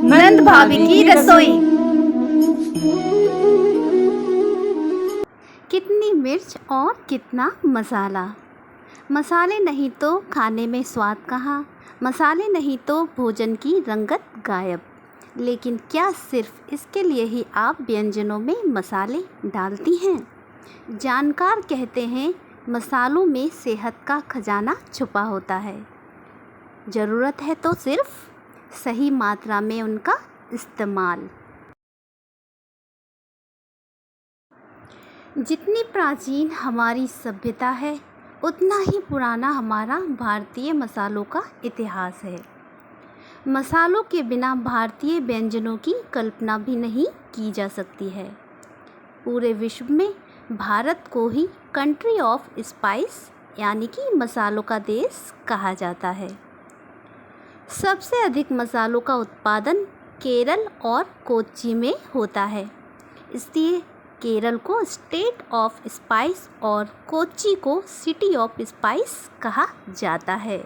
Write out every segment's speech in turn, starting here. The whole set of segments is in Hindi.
नंद भाभी की रसोई। कितनी मिर्च और कितना मसाला। मसाले नहीं तो खाने में स्वाद कहाँ, मसाले नहीं तो भोजन की रंगत गायब। लेकिन क्या सिर्फ इसके लिए ही आप व्यंजनों में मसाले डालती हैं? जानकार कहते हैं मसालों में सेहत का खजाना छुपा होता है। ज़रूरत है तो सिर्फ सही मात्रा में उनका इस्तेमाल। जितनी प्राचीन हमारी सभ्यता है उतना ही पुराना हमारा भारतीय मसालों का इतिहास है। मसालों के बिना भारतीय व्यंजनों की कल्पना भी नहीं की जा सकती है। पूरे विश्व में भारत को ही कंट्री ऑफ स्पाइस यानी कि मसालों का देश कहा जाता है। सबसे अधिक मसालों का उत्पादन केरल और कोच्चि में होता है, इसलिए केरल को स्टेट ऑफ स्पाइस और कोच्चि को सिटी ऑफ स्पाइस कहा जाता है।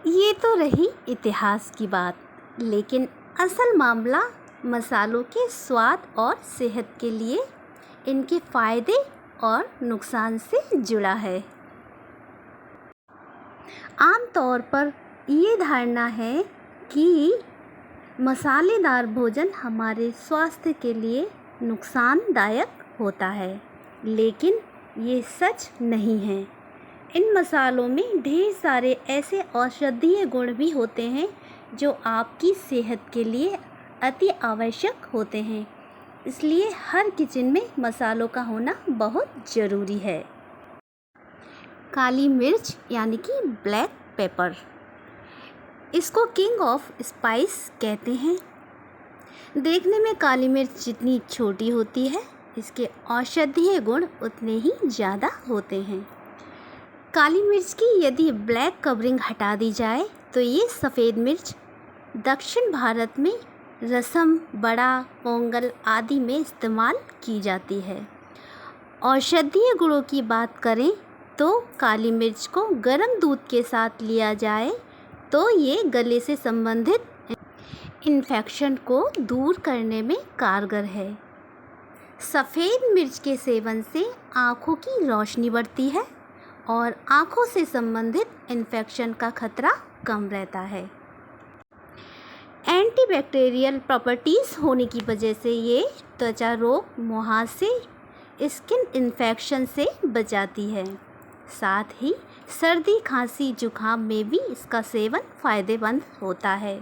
ये तो रही इतिहास की बात, लेकिन असल मामला मसालों के स्वाद और सेहत के लिए इनके फ़ायदे और नुकसान से जुड़ा है। आम तौर पर ये धारणा है कि मसालेदार भोजन हमारे स्वास्थ्य के लिए नुकसानदायक होता है, लेकिन ये सच नहीं है। इन मसालों में ढेर सारे ऐसे औषधीय गुण भी होते हैं जो आपकी सेहत के लिए अति आवश्यक होते हैं। इसलिए हर किचन में मसालों का होना बहुत ज़रूरी है। काली मिर्च यानी कि ब्लैक पेपर, इसको किंग ऑफ स्पाइस कहते हैं। देखने में काली मिर्च जितनी छोटी होती है, इसके औषधीय गुण उतने ही ज़्यादा होते हैं। काली मिर्च की यदि ब्लैक कवरिंग हटा दी जाए तो ये सफ़ेद मिर्च दक्षिण भारत में रसम, बड़ा, पोंगल आदि में इस्तेमाल की जाती है। औषधीय गुणों की बात करें तो काली मिर्च को गर्म दूध के साथ लिया जाए तो ये गले से संबंधित इन्फेक्शन को दूर करने में कारगर है। सफ़ेद मिर्च के सेवन से आँखों की रोशनी बढ़ती है और आँखों से संबंधित इन्फेक्शन का खतरा कम रहता है। एंटीबैक्टीरियल प्रॉपर्टीज़ होने की वजह से ये त्वचा रोग, मुहासे, स्किन इन्फेक्शन से बचाती है। साथ ही सर्दी, खांसी, जुखाम में भी इसका सेवन फ़ायदेमंद होता है।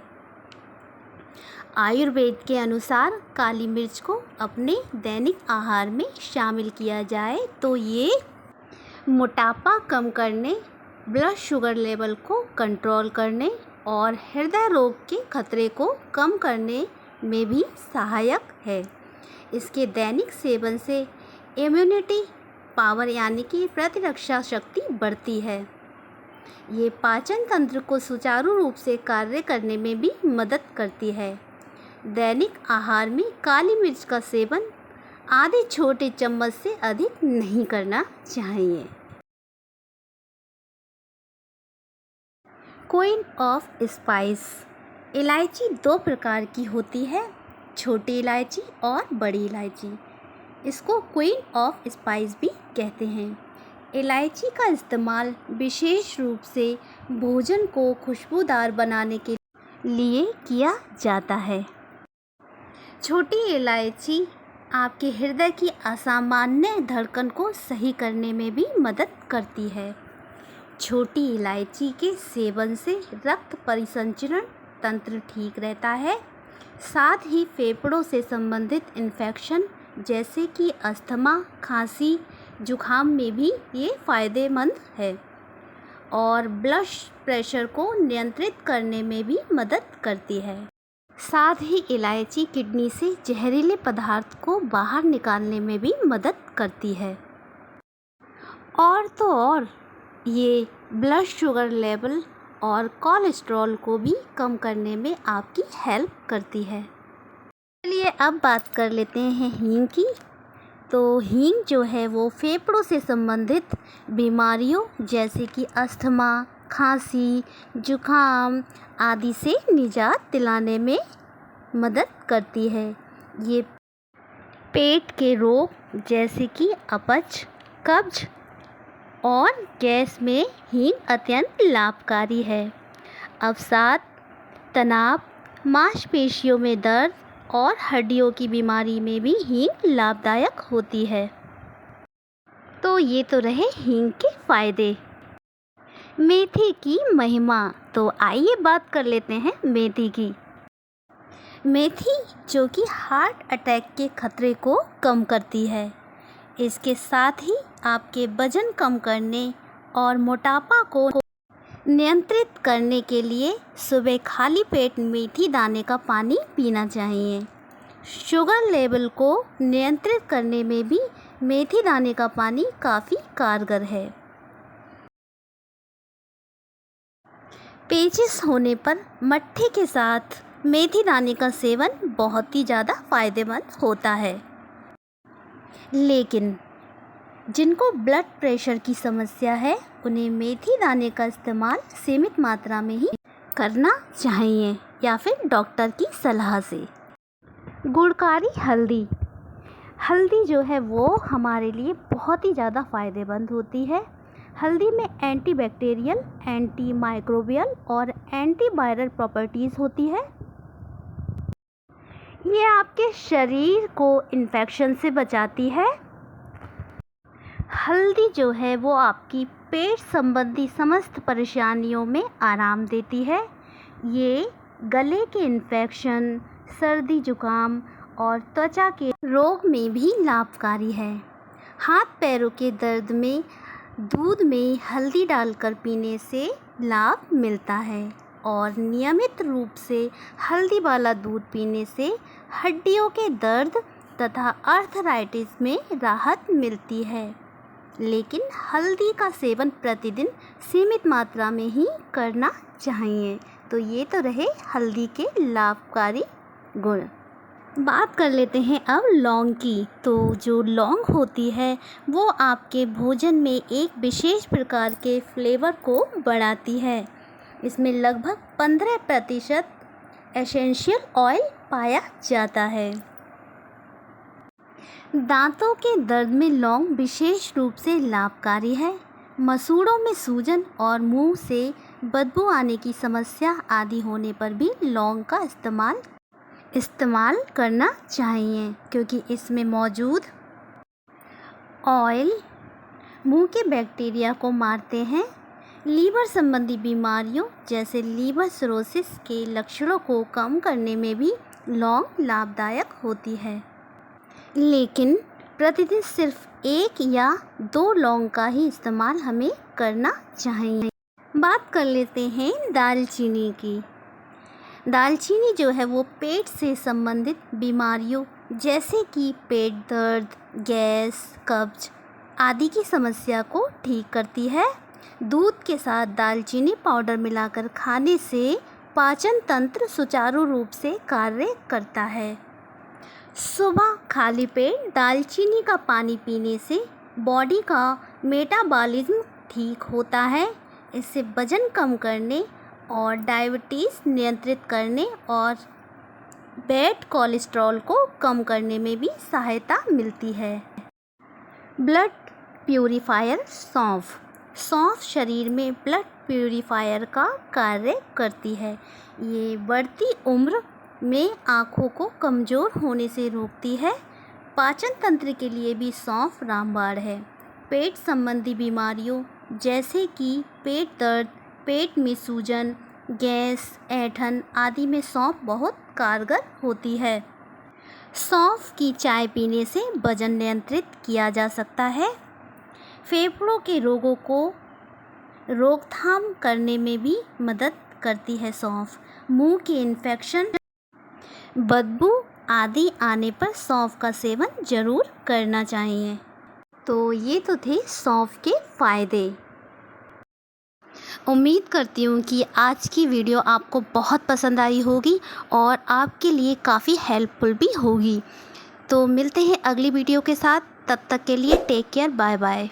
आयुर्वेद के अनुसार काली मिर्च को अपने दैनिक आहार में शामिल किया जाए तो ये मोटापा कम करने, ब्लड शुगर लेवल को कंट्रोल करने और हृदय रोग के खतरे को कम करने में भी सहायक है। इसके दैनिक सेवन से इम्यूनिटी पावर यानी कि प्रतिरक्षा शक्ति बढ़ती है। ये पाचन तंत्र को सुचारू रूप से कार्य करने में भी मदद करती है। दैनिक आहार में काली मिर्च का सेवन आधे छोटे चम्मच से अधिक नहीं करना चाहिए। क्वीन ऑफ स्पाइस, इलायची दो प्रकार की होती है, छोटी इलायची और बड़ी इलायची। इसको क्वीन ऑफ स्पाइस भी कहते हैं। इलायची का इस्तेमाल विशेष रूप से भोजन को खुशबूदार बनाने के लिए किया जाता है। छोटी इलायची आपके हृदय की असामान्य धड़कन को सही करने में भी मदद करती है। छोटी इलायची के सेवन से रक्त परिसंचरण तंत्र ठीक रहता है। साथ ही फेफड़ों से संबंधित इन्फेक्शन जैसे कि अस्थमा, खांसी, जुखाम में भी ये फ़ायदेमंद है और ब्लड प्रेशर को नियंत्रित करने में भी मदद करती है। साथ ही इलायची किडनी से जहरीले पदार्थ को बाहर निकालने में भी मदद करती है। और तो और ये ब्लड शुगर लेवल और कोलेस्ट्रॉल को भी कम करने में आपकी हेल्प करती है। चलिए अब बात कर लेते हैं हींग की। तो हींग जो है वो फेफड़ों से संबंधित बीमारियों जैसे कि अस्थमा, खांसी, जुखाम आदि से निजात दिलाने में मदद करती है। ये पेट के रोग जैसे कि अपच, कब्ज और गैस में हींग अत्यंत लाभकारी है। अवसाद, तनाव, मांसपेशियों में दर्द और हड्डियों की बीमारी में भी हींग लाभदायक होती है। तो ये तो रहे हींग के फायदे। मेथी की महिमा, तो आइए बात कर लेते हैं मेथी की। मेथी जो कि हार्ट अटैक के खतरे को कम करती है। इसके साथ ही आपके वजन कम करने और मोटापा को नियंत्रित करने के लिए सुबह खाली पेट मेथी दाने का पानी पीना चाहिए। शुगर लेवल को नियंत्रित करने में भी मेथी दाने का पानी काफ़ी कारगर है। पेचिश होने पर मट्ठी के साथ मेथी दाने का सेवन बहुत ही ज़्यादा फायदेमंद होता है। लेकिन जिनको ब्लड प्रेशर की समस्या है उन्हें मेथी दाने का इस्तेमाल सीमित मात्रा में ही करना चाहिए या फिर डॉक्टर की सलाह से। गुणकारी हल्दी, हल्दी जो है वो हमारे लिए बहुत ही ज़्यादा फ़ायदेमंद होती है। हल्दी में एंटीबैक्टीरियल, एंटी माइक्रोबियल और एंटीवायरल प्रॉपर्टीज़ होती है। ये आपके शरीर को इन्फेक्शन से बचाती है। हल्दी जो है वो आपकी पेट संबंधी समस्त परेशानियों में आराम देती है। ये गले के इन्फेक्शन, सर्दी जुकाम और त्वचा के रोग में भी लाभकारी है। हाथ पैरों के दर्द में दूध में हल्दी डालकर पीने से लाभ मिलता है और नियमित रूप से हल्दी वाला दूध पीने से हड्डियों के दर्द तथा आर्थराइटिस में राहत मिलती है। लेकिन हल्दी का सेवन प्रतिदिन सीमित मात्रा में ही करना चाहिए। तो ये तो रहे हल्दी के लाभकारी गुण। बात कर लेते हैं अब लौंग की। तो जो लौंग होती है वो आपके भोजन में एक विशेष प्रकार के फ्लेवर को बढ़ाती है। इसमें लगभग 15% एसेंशियल ऑयल पाया जाता है। दांतों के दर्द में लौंग विशेष रूप से लाभकारी है। मसूड़ों में सूजन और मुंह से बदबू आने की समस्या आदि होने पर भी लौंग का इस्तेमाल करना चाहिए, क्योंकि इसमें मौजूद ऑयल मुंह के बैक्टीरिया को मारते हैं। लीवर संबंधी बीमारियों जैसे लीवर सिरोसिस के लक्षणों को कम करने में भी लौंग लाभदायक होती है। लेकिन प्रतिदिन सिर्फ 1 या 2 लौंग का ही इस्तेमाल हमें करना चाहिए। बात कर लेते हैं दालचीनी की। दालचीनी जो है वो पेट से संबंधित बीमारियों जैसे कि पेट दर्द, गैस, कब्ज आदि की समस्या को ठीक करती है। दूध के साथ दालचीनी पाउडर मिलाकर खाने से पाचन तंत्र सुचारू रूप से कार्य करता है। सुबह खाली पेट दालचीनी का पानी पीने से बॉडी का मेटाबॉलिज्म ठीक होता है। इससे वजन कम करने और डायबिटीज़ नियंत्रित करने और बैड कोलेस्ट्रॉल को कम करने में भी सहायता मिलती है। ब्लड प्यूरीफायर सौंफ, सौंफ शरीर में ब्लड प्यूरीफायर का कार्य करती है। ये बढ़ती उम्र में आँखों को कमज़ोर होने से रोकती है। पाचन तंत्र के लिए भी सौंफ रामबाण है। पेट संबंधी बीमारियों जैसे कि पेट दर्द, पेट में सूजन, गैस, ऐंठन आदि में सौंफ बहुत कारगर होती है। सौंफ की चाय पीने से वजन नियंत्रित किया जा सकता है। फेफड़ों के रोगों को रोकथाम करने में भी मदद करती है सौंफ। मुंह के इन्फेक्शन, बदबू आदि आने पर सौंफ का सेवन ज़रूर करना चाहिए। तो ये तो थे सौंफ के फ़ायदे। उम्मीद करती हूँ कि आज की वीडियो आपको बहुत पसंद आई होगी और आपके लिए काफ़ी हेल्पफुल भी होगी। तो मिलते हैं अगली वीडियो के साथ। तब तक के लिए टेक केयर, बाय बाय।